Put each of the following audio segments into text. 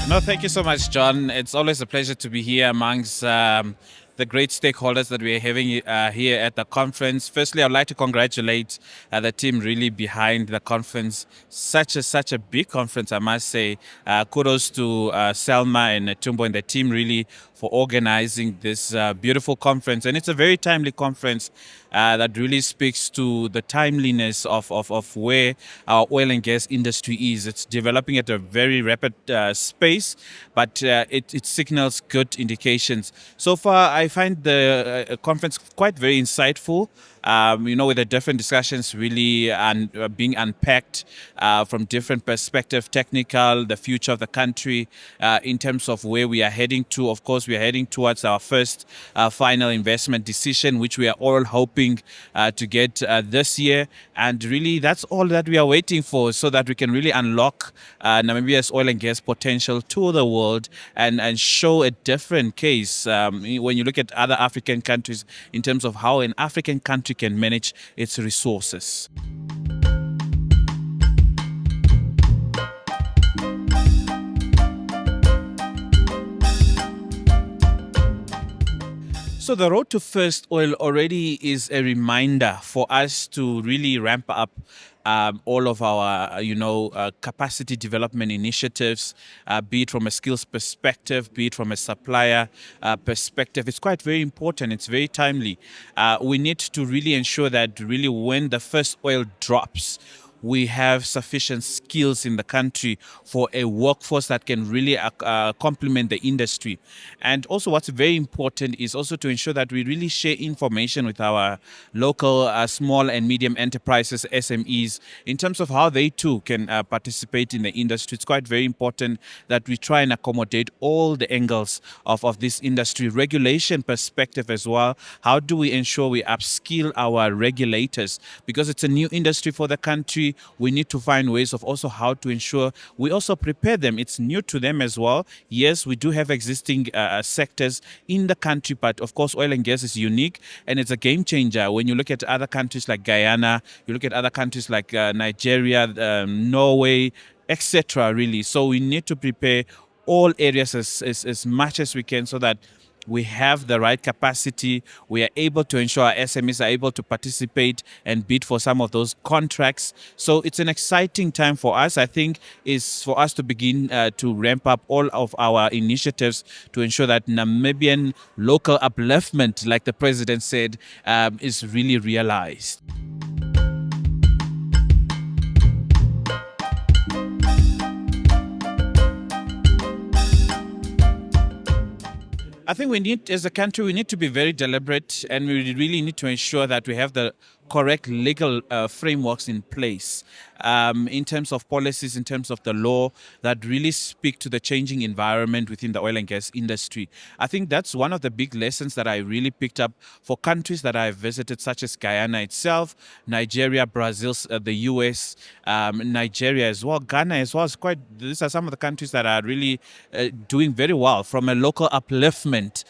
No, thank you so much, John. It's always a pleasure to be here amongst the great stakeholders that we're having here at the conference. Firstly, I'd like to congratulate the team really behind the conference. Such a big conference, I must say. Kudos to Selma and Tumbo and the team really for organizing this beautiful conference. And it's a very timely conference that really speaks to the timeliness of where our oil and gas industry is. It's developing at a very rapid space, but it signals good indications. So far, I find the conference quite very insightful. With the different discussions really being unpacked from different perspectives, technical, the future of the country, in terms of where we are heading to. Of course, we are heading towards our first final investment decision, which we are all hoping to get this year. And really, that's all that we are waiting for so that we can really unlock Namibia's oil and gas potential to the world and show a different case when you look at other African countries in terms of how an African country can manage its resources. So the road to first oil already is a reminder for us to really ramp up all of our, capacity development initiatives, be it from a skills perspective, be it from a supplier perspective. It's quite very important. It's very timely. We need to really ensure that really when the first oil drops, we have sufficient skills in the country for a workforce that can really complement the industry. And also what's very important is also to ensure that we really share information with our local small and medium enterprises, SMEs, in terms of how they too can participate in the industry. It's quite very important that we try and accommodate all the angles of this industry. Regulation perspective as well. How do we ensure we upskill our regulators? Because it's a new industry for the country. We need to find ways of also how to ensure we also prepare them. It's new to them as well. Yes, we do have existing sectors in the country, but of course, oil and gas is unique and it's a game changer. When you look at other countries like Guyana, you look at other countries like Nigeria, Norway, etc. really. So we need to prepare all areas as much as we can so that we have the right capacity. We are able to ensure our SMEs are able to participate and bid for some of those contracts. So it's an exciting time for us. I think is for us to begin to ramp up all of our initiatives to ensure that Namibian local upliftment, like the president said, is really realized. I think we need, as a country, we need to be very deliberate and we really need to ensure that we have the correct legal frameworks in place in terms of policies, in terms of the law that really speak to the changing environment within the oil and gas industry. I think that's one of the big lessons that I really picked up for countries that I've visited, such as Guyana itself, Nigeria, Brazil, the US, Nigeria as well, Ghana as well. These are some of the countries that are really doing very well from a local upliftment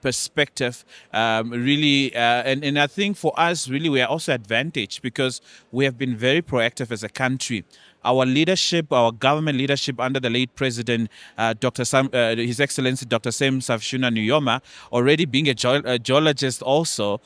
perspective. And I think for us, really, we are also advantaged because we have been very proactive as a country. Our leadership, our government leadership under the late president, His Excellency Dr. Sam Safshuna Nujoma, already being a geologist also,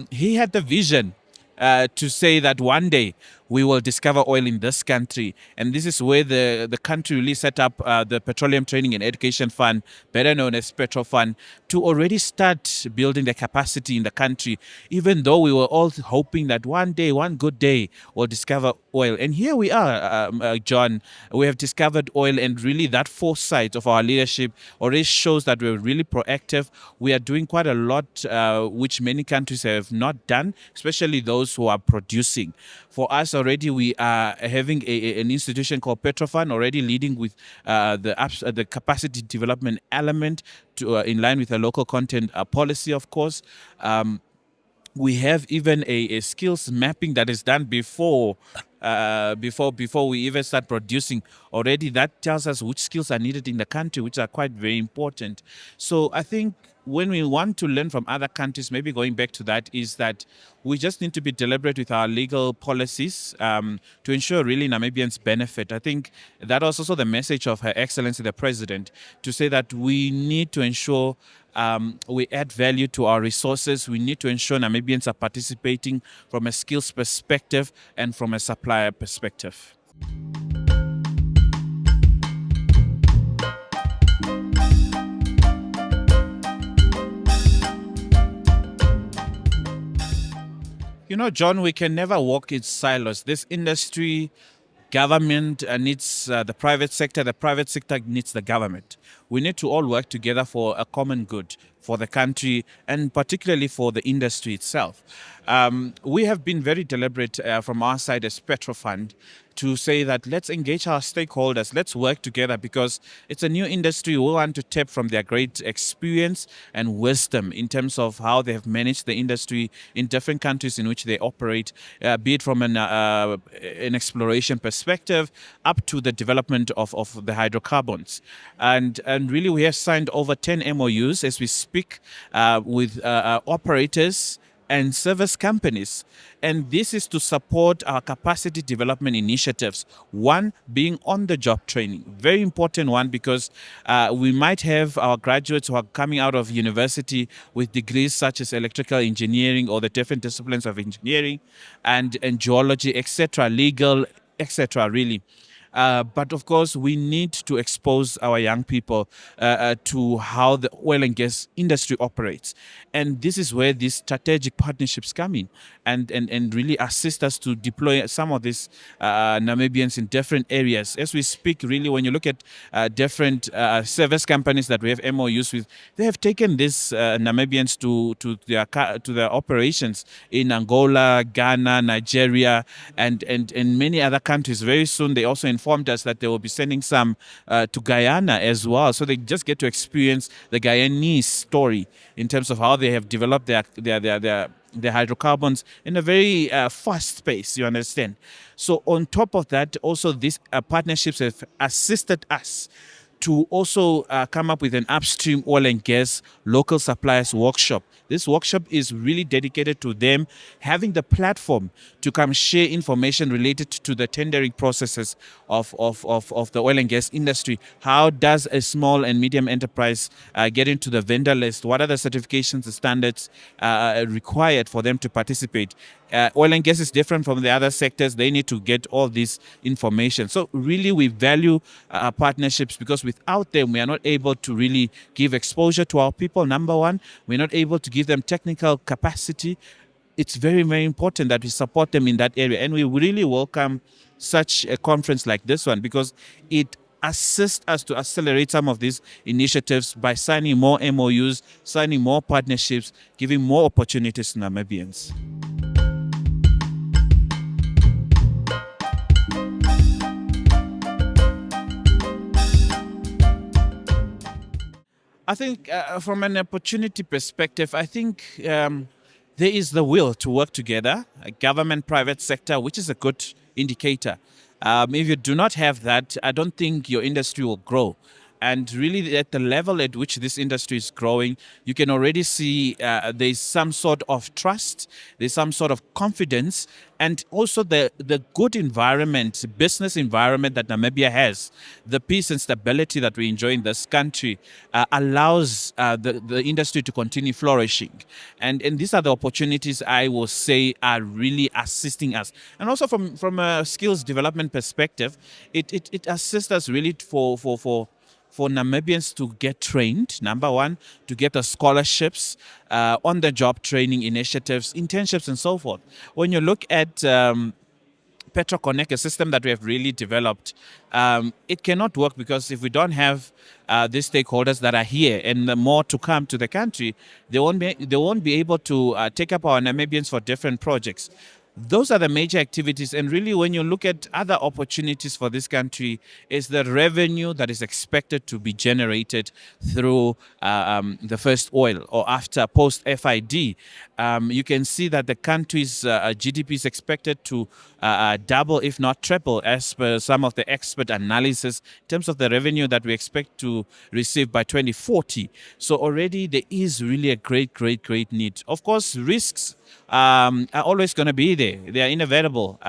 he had the vision to say that one day we will discover oil in this country. And this is where the country really set up the Petroleum Training and Education Fund, better known as Petrofund, to already start building the capacity in the country, even though we were all hoping that one day, one good day, we'll discover oil. And here we are, John. We have discovered oil, and really that foresight of our leadership already shows that we're really proactive. We are doing quite a lot, which many countries have not done, especially those who are producing. For us, already we are having an institution called Petrofund, already leading with the capacity development element to, in line with the local content policy, of course. We have even a skills mapping that is done before before we even start producing. Already that tells us which skills are needed in the country, which are quite very important. So I think when we want to learn from other countries, maybe going back to that, is that we just need to be deliberate with our legal policies to ensure really Namibians benefit. I think that was also the message of Her Excellency the President, to say that we need to ensure we add value to our resources. We need to ensure Namibians are participating from a skills perspective and from a supplier perspective. You know, John, we can never walk in silos. This industry, government needs the private sector needs the government. We need to all work together for a common good, for the country, and particularly for the industry itself. We have been very deliberate from our side as Petrofund to say that let's engage our stakeholders, let's work together, because it's a new industry. We want to tap from their great experience and wisdom in terms of how they have managed the industry in different countries in which they operate, be it from an exploration perspective up to the development of the hydrocarbons. And really we have signed over 10 MOUs as we speak with operators and service companies. And this is to support our capacity development initiatives. One being on-the-job training, very important one, because we might have our graduates who are coming out of university with degrees such as electrical engineering or the different disciplines of engineering and geology, etc., legal, etc., really. But of course, we need to expose our young people to how the oil and gas industry operates. And this is where these strategic partnerships come in and really assist us to deploy some of these Namibians in different areas. As we speak, really, when you look at different service companies that we have MOUs with, they have taken these Namibians to their operations in Angola, Ghana, Nigeria, and many other countries. Very soon, they also informed us that they will be sending some to Guyana as well. So they just get to experience the Guyanese story in terms of how they have developed their hydrocarbons in a very fast pace, you understand. So on top of that, also these partnerships have assisted us to also come up with an upstream oil and gas local suppliers workshop. This workshop is really dedicated to them having the platform to come share information related to the tendering processes of the oil and gas industry. How does a small and medium enterprise get into the vendor list? What are the certifications, the standards required for them to participate? Oil and gas is different from the other sectors. They need to get all this information. So really we value partnerships, because without them, we are not able to really give exposure to our people. Number one, we're not able to give them technical capacity. It's very, very important that we support them in that area. And we really welcome such a conference like this one, because it assist us to accelerate some of these initiatives by signing more MOUs, signing more partnerships, giving more opportunities to Namibians. I think from an opportunity perspective, I think there is the will to work together, government, private sector, which is a good indicator. If you do not have that, I don't think your industry will grow. And really, at the level at which this industry is growing, you can already see there's some sort of trust, there's some sort of confidence, and also the good environment, business environment that Namibia has, the peace and stability that we enjoy in this country allows the industry to continue flourishing. And these are the opportunities I will say are really assisting us. And also from a skills development perspective, it assists us really for Namibians to get trained, number one, to get the scholarships, on-the-job training initiatives, internships, and so forth. When you look at PetroConnect, a system that we have really developed, it cannot work because if we don't have these stakeholders that are here and the more to come to the country, they won't be able to take up our Namibians for different projects. Those are the major activities. And really, when you look at other opportunities for this country, is the revenue that is expected to be generated through the first oil or after post FID. You can see that the country's GDP is expected to double, if not triple, as per some of the expert analysis in terms of the revenue that we expect to receive by 2040. So already there is really a great need. Of course, risks are always going to be there. They are inevitable.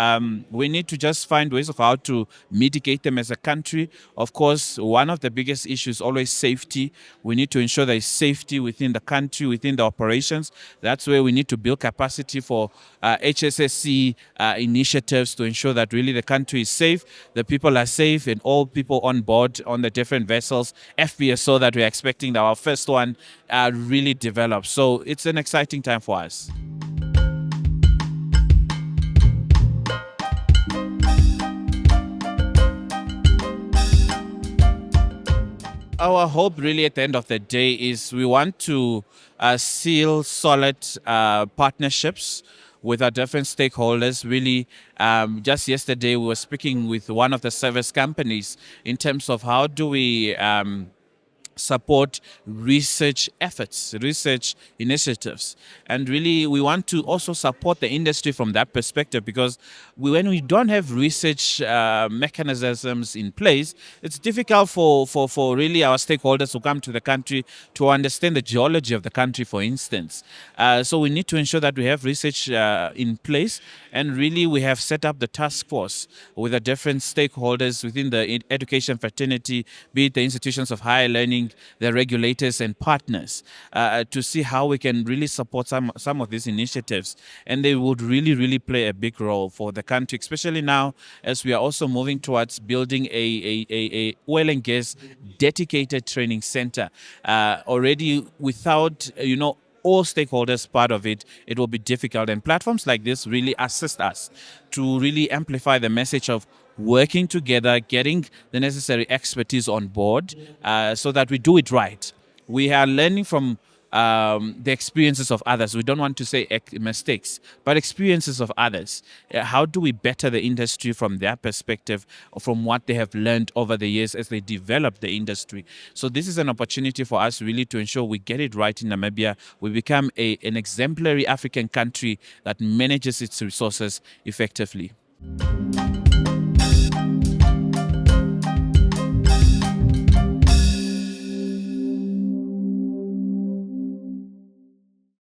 We need to just find ways of how to mitigate them as a country. Of course, one of the biggest issues is always safety. We need to ensure there is safety within the country, within the operations. That's where we need to build capacity for HSSC initiatives to ensure that really the country is safe, the people are safe, and all people on board on the different vessels, FPSO that we're expecting that our first one really develops. So it's an exciting time for us. Our hope really at the end of the day is we want to seal solid partnerships with our different stakeholders. Really, just yesterday we were speaking with one of the service companies in terms of how do we support research efforts, research initiatives. And really, we want to also support the industry from that perspective, because when we don't have research mechanisms in place, it's difficult for really our stakeholders who come to the country to understand the geology of the country, for instance. So we need to ensure that we have research in place, and really we have set up the task force with the different stakeholders within the education fraternity, be it the institutions of higher learning, the regulators and partners, to see how we can really support some of these initiatives. And they would really play a big role for the country, especially now as we are also moving towards building a oil and gas dedicated training center. Already without, all stakeholders part of it, it will be difficult. And platforms like this really assist us to really amplify the message of working together, getting the necessary expertise on board, so that we do it right. We are learning from the experiences of others. We don't want to say mistakes, but experiences of others. How do we better the industry from their perspective, or from what they have learned over the years as they develop the industry? So this is an opportunity for us really to ensure we get it right in Namibia. We become an exemplary African country that manages its resources effectively.